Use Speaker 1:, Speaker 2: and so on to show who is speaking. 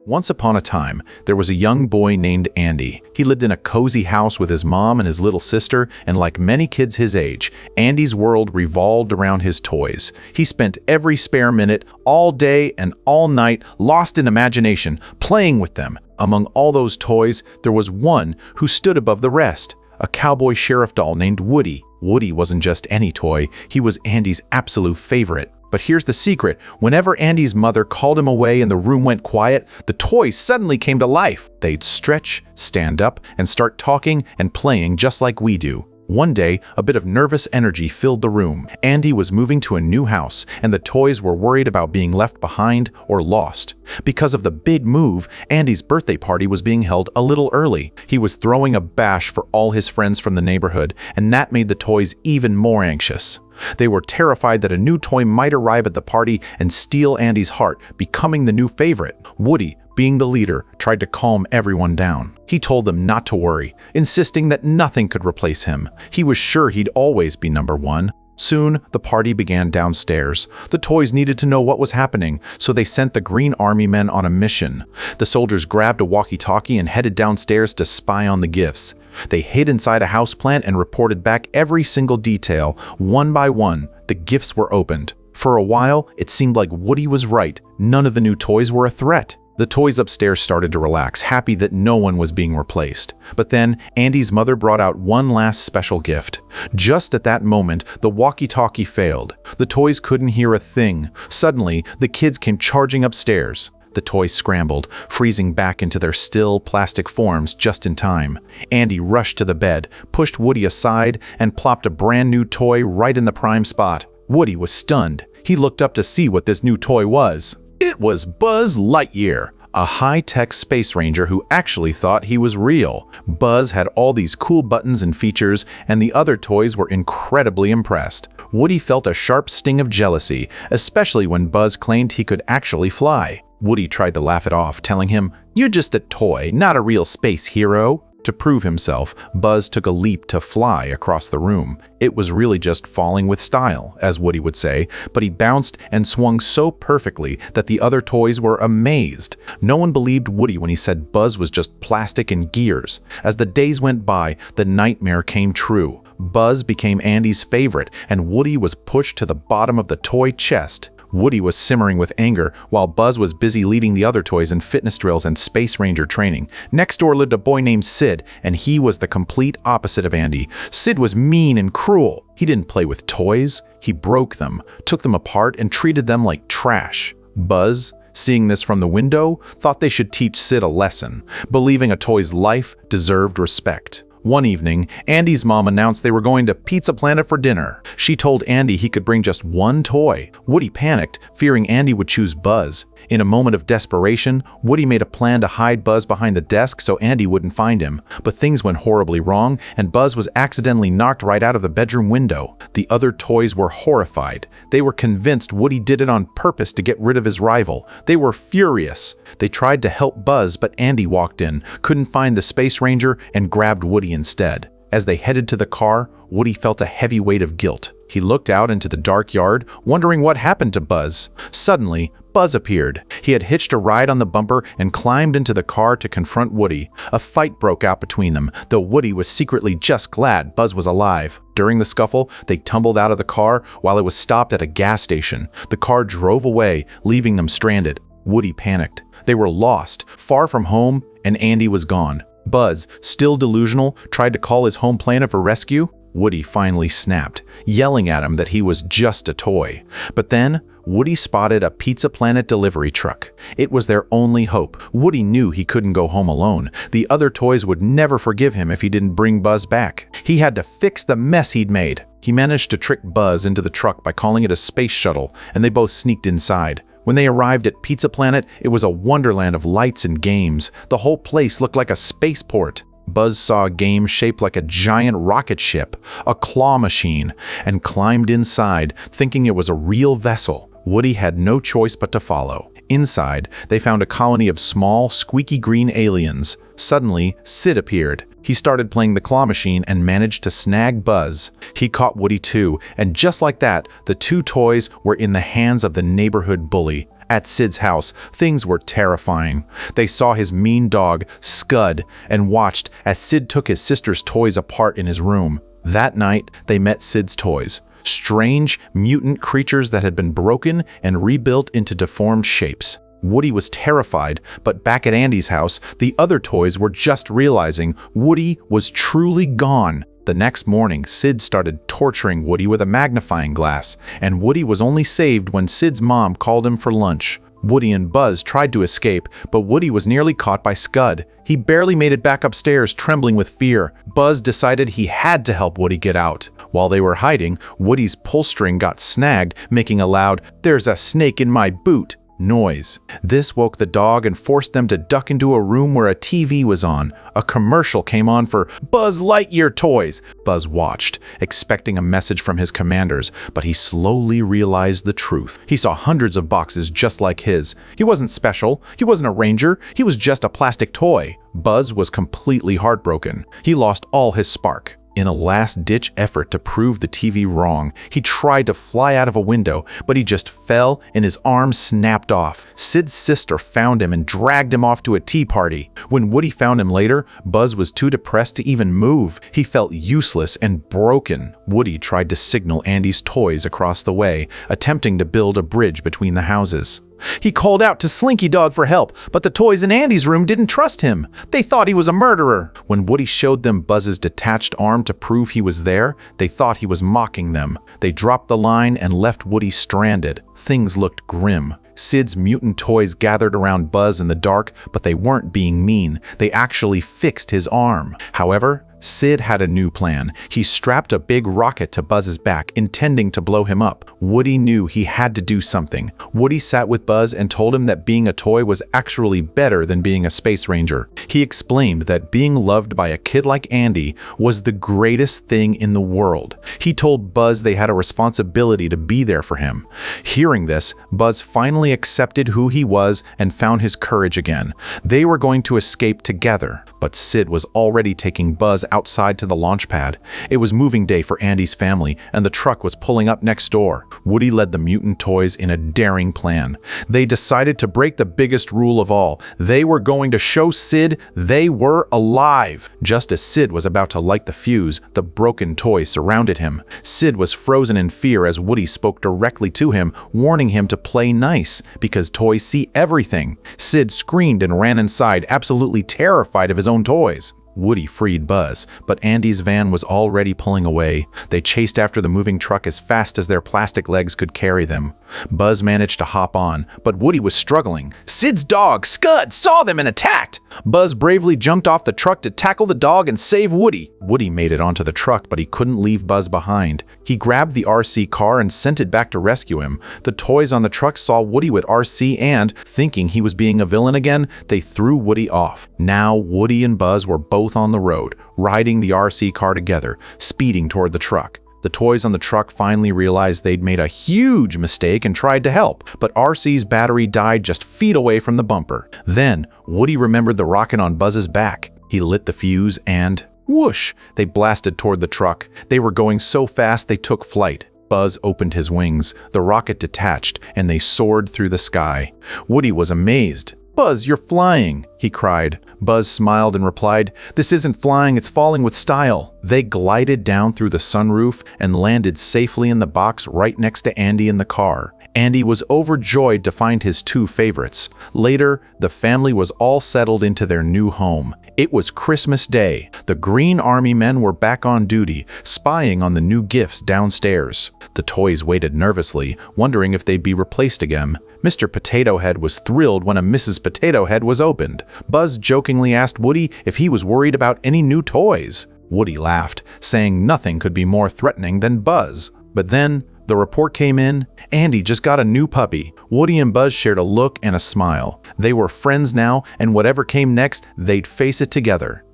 Speaker 1: Once upon a time, there was a young boy named Andy. He lived in a cozy house with his mom and his little sister, and like many kids his age, Andy's world revolved around his toys. He spent every spare minute, all day and all night, lost in imagination, playing with them. Among all those toys, there was one who stood above the rest, a cowboy sheriff doll named Woody. Woody wasn't just any toy, he was Andy's absolute favorite. But here's the secret. Whenever Andy's mother called him away and the room went quiet, the toys suddenly came to life. They'd stretch, stand up, and start talking and playing just like we do. One day, a bit of nervous energy filled the room. Andy was moving to a new house, and the toys were worried about being left behind or lost. Because of the big move, Andy's birthday party was being held a little early. He was throwing a bash for all his friends from the neighborhood, and that made the toys even more anxious. They were terrified that a new toy might arrive at the party and steal Andy's heart, becoming the new favorite. Woody, being the leader, tried to calm everyone down. He told them not to worry, insisting that nothing could replace him. He was sure he'd always be number one. Soon, the party began downstairs. The toys needed to know what was happening, so they sent the Green Army men on a mission. The soldiers grabbed a walkie-talkie and headed downstairs to spy on the gifts. They hid inside a houseplant and reported back every single detail. One by one, the gifts were opened. For a while, it seemed like Woody was right. None of the new toys were a threat. The toys upstairs started to relax, happy that no one was being replaced. But then, Andy's mother brought out one last special gift. Just at that moment, the walkie-talkie failed. The toys couldn't hear a thing. Suddenly, the kids came charging upstairs. The toys scrambled, freezing back into their still, plastic forms just in time. Andy rushed to the bed, pushed Woody aside, and plopped a brand new toy right in the prime spot. Woody was stunned. He looked up to see what this new toy was. It was Buzz Lightyear, a high-tech space ranger who actually thought he was real. Buzz had all these cool buttons and features, and the other toys were incredibly impressed. Woody felt a sharp sting of jealousy, especially when Buzz claimed he could actually fly. Woody tried to laugh it off, telling him, "You're just a toy, not a real space hero." To prove himself, Buzz took a leap to fly across the room. It was really just falling with style, as Woody would say, but he bounced and swung so perfectly that the other toys were amazed. No one believed Woody when he said Buzz was just plastic and gears. As the days went by, the nightmare came true. Buzz became Andy's favorite, and Woody was pushed to the bottom of the toy chest. Woody was simmering with anger, while Buzz was busy leading the other toys in fitness drills and Space Ranger training. Next door lived a boy named Sid, and he was the complete opposite of Andy. Sid was mean and cruel. He didn't play with toys. He broke them, took them apart, and treated them like trash. Buzz, seeing this from the window, thought they should teach Sid a lesson, believing a toy's life deserved respect. One evening, Andy's mom announced they were going to Pizza Planet for dinner. She told Andy he could bring just one toy. Woody panicked, fearing Andy would choose Buzz. In a moment of desperation, Woody made a plan to hide Buzz behind the desk so Andy wouldn't find him. But things went horribly wrong, and Buzz was accidentally knocked right out of the bedroom window. The other toys were horrified. They were convinced Woody did it on purpose to get rid of his rival. They were furious. They tried to help Buzz, but Andy walked in, couldn't find the Space Ranger, and grabbed Woody instead. As they headed to the car, Woody felt a heavy weight of guilt. He looked out into the dark yard, wondering what happened to Buzz. Suddenly, Buzz appeared. He had hitched a ride on the bumper and climbed into the car to confront Woody. A fight broke out between them, though Woody was secretly just glad Buzz was alive. During the scuffle, they tumbled out of the car while it was stopped at a gas station. The car drove away, leaving them stranded. Woody panicked. They were lost, far from home, and Andy was gone. Buzz, still delusional, tried to call his home planet for rescue. Woody finally snapped, yelling at him that he was just a toy. But then, Woody spotted a Pizza Planet delivery truck. It was their only hope. Woody knew he couldn't go home alone. The other toys would never forgive him if he didn't bring Buzz back. He had to fix the mess he'd made. He managed to trick Buzz into the truck by calling it a space shuttle, and they both sneaked inside. When they arrived at Pizza Planet, it was a wonderland of lights and games. The whole place looked like a spaceport. Buzz saw a game shaped like a giant rocket ship, a claw machine, and climbed inside, thinking it was a real vessel. Woody had no choice but to follow. Inside, they found a colony of small, squeaky green aliens. Suddenly, Sid appeared. He started playing the claw machine and managed to snag Buzz. He caught Woody too, and just like that, the two toys were in the hands of the neighborhood bully. At Sid's house, things were terrifying. They saw his mean dog, Scud, and watched as Sid took his sister's toys apart in his room. That night, they met Sid's toys. Strange, mutant creatures that had been broken and rebuilt into deformed shapes. Woody was terrified, but back at Andy's house, the other toys were just realizing Woody was truly gone. The next morning, Sid started torturing Woody with a magnifying glass, and Woody was only saved when Sid's mom called him for lunch. Woody and Buzz tried to escape, but Woody was nearly caught by Scud. He barely made it back upstairs, trembling with fear. Buzz decided he had to help Woody get out. While they were hiding, Woody's pull string got snagged, making a loud, "There's a snake in my boot" noise. This woke the dog and forced them to duck into a room where a TV was on. A commercial came on for Buzz Lightyear toys. Buzz watched, expecting a message from his commanders, but he slowly realized the truth. He saw hundreds of boxes just like his. He wasn't special. He wasn't a ranger. He was just a plastic toy. Buzz was completely heartbroken. He lost all his spark. In a last-ditch effort to prove the TV wrong, he tried to fly out of a window, but he just fell and his arm snapped off. Sid's sister found him and dragged him off to a tea party. When Woody found him later, Buzz was too depressed to even move. He felt useless and broken. Woody tried to signal Andy's toys across the way, attempting to build a bridge between the houses. He called out to Slinky Dog for help, but the toys in Andy's room didn't trust him. They thought he was a murderer. When Woody showed them Buzz's detached arm to prove he was there, they thought he was mocking them. They dropped the line and left Woody stranded. Things looked grim. Sid's mutant toys gathered around Buzz in the dark, but they weren't being mean. They actually fixed his arm. However, Sid had a new plan. He strapped a big rocket to Buzz's back, intending to blow him up. Woody knew he had to do something. Woody sat with Buzz and told him that being a toy was actually better than being a space ranger. He explained that being loved by a kid like Andy was the greatest thing in the world. He told Buzz they had a responsibility to be there for him. Hearing this, Buzz finally accepted who he was and found his courage again. They were going to escape together, but Sid was already taking Buzz outside to the launch pad. It was moving day for Andy's family, and the truck was pulling up next door. Woody led the mutant toys in a daring plan. They decided to break the biggest rule of all. They were going to show Sid they were alive. Just as Sid was about to light the fuse, the broken toys surrounded him. Sid was frozen in fear as Woody spoke directly to him, warning him to play nice, because toys see everything. Sid screamed and ran inside, absolutely terrified of his own toys. Woody freed Buzz, but Andy's van was already pulling away. They chased after the moving truck as fast as their plastic legs could carry them. Buzz managed to hop on, but Woody was struggling. Sid's dog, Scud, saw them and attacked. Buzz bravely jumped off the truck to tackle the dog and save Woody. Woody made it onto the truck, but he couldn't leave Buzz behind. He grabbed the RC car and sent it back to rescue him. The toys on the truck saw Woody with RC and, thinking he was being a villain again, they threw Woody off. Now Woody and Buzz were both on the road, riding the RC car together, speeding toward the truck. The toys on the truck finally realized they'd made a huge mistake and tried to help, but RC's battery died just feet away from the bumper. Then, Woody remembered the rocket on Buzz's back. He lit the fuse and, whoosh, they blasted toward the truck. They were going so fast they took flight. Buzz opened his wings, the rocket detached, and they soared through the sky. Woody was amazed. "Buzz, you're flying," he cried. Buzz smiled and replied, "This isn't flying, it's falling with style." They glided down through the sunroof and landed safely in the box right next to Andy in the car. Andy was overjoyed to find his two favorites. Later, the family was all settled into their new home. It was Christmas Day. The Green Army men were back on duty, spying on the new gifts downstairs. The toys waited nervously, wondering if they'd be replaced again. Mr. Potato Head was thrilled when a Mrs. Potato Head was opened. Buzz jokingly asked Woody if he was worried about any new toys. Woody laughed, saying nothing could be more threatening than Buzz. But then, the report came in. Andy just got a new puppy. Woody and Buzz shared a look and a smile. They were friends now, and whatever came next, they'd face it together.